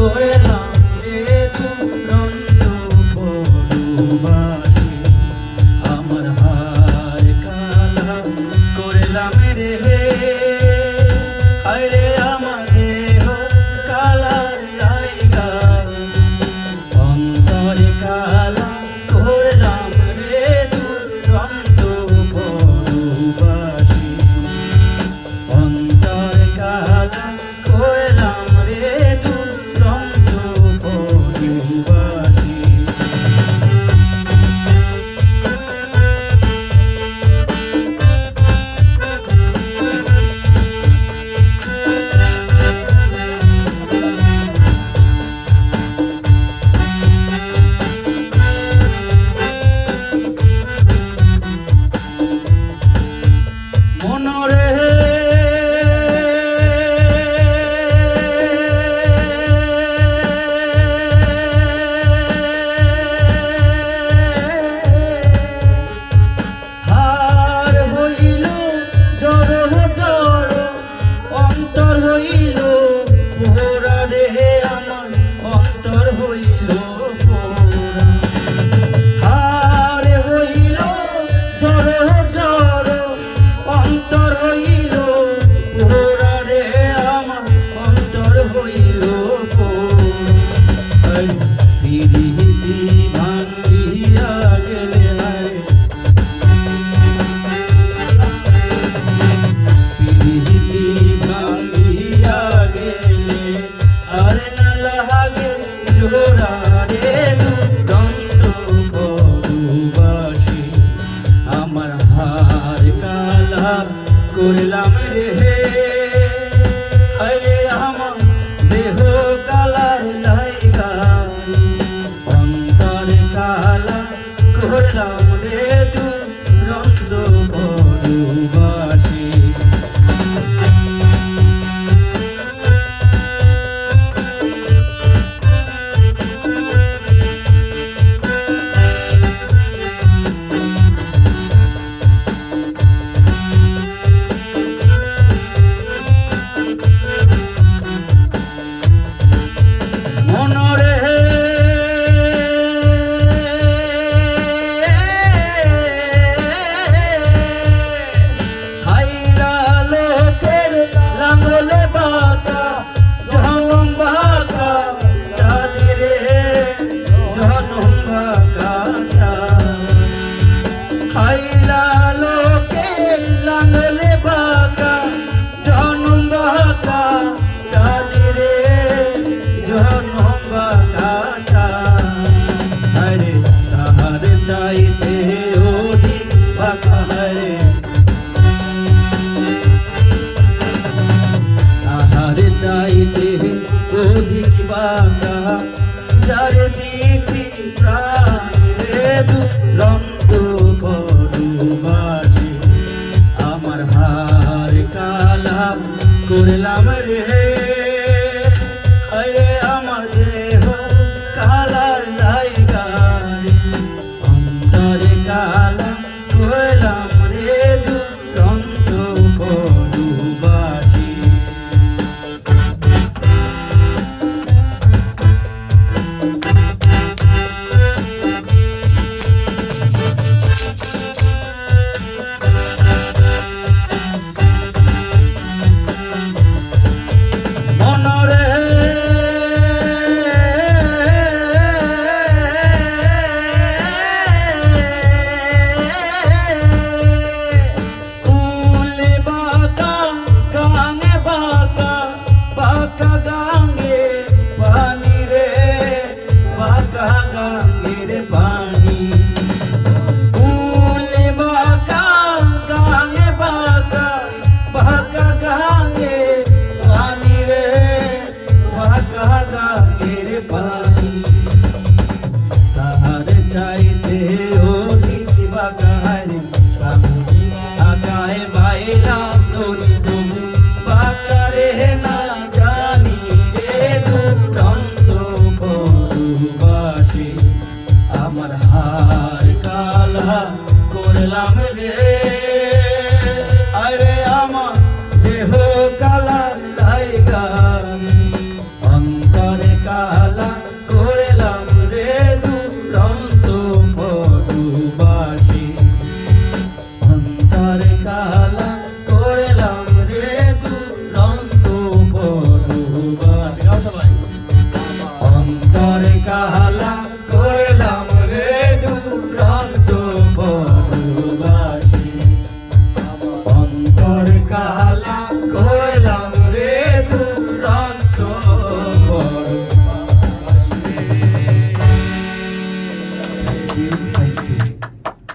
করলাম রে দুরন্ত পরবাসী, আমার হার কালা করলাম রে, হায় রে আমার দেহ কালা লাইগা, অন্তরে কালা করলাম রে দুরন্ত পরবাসী, অন্তরে কালা করলাম রে দুরন্ত পরবাসী। মনরে হার হইল জড় জড়, অন্তর হইল পোড়া রে, আমার অন্তর হইল পোড়া। হার হইল জড় জড়, অন্তর হইল পোড়া রে, আমার অন্তর হইল পোড়া। পিরিতি ভাঙিয়া গেলে হায়, পিরিতি ভাঙিয়া গেলে আর না লাগে জোড়া রে দুরন্ত পরবাসী, আমার হার কালা করলাম রে, আরে আমার দেহ কালা লাইগা, অন্তর কালা করলাম রে দুরন্ত পরবাসী। মনরে হাইলা লোকের লাঙ্গলে বাঁকা, জনম বাঁকা চাঁদিরে, জনম বাঁকা চাঁদ। হাইলা লোকের লাঙ্গলে বাঁকা, জনম বাঁকা চাঁদিরে, জনম বাঁকা চাঁদ। আরে তাহার চাইতে অধিক বাঁকা, রে তাহার চাইতে অধিক বাঁকা,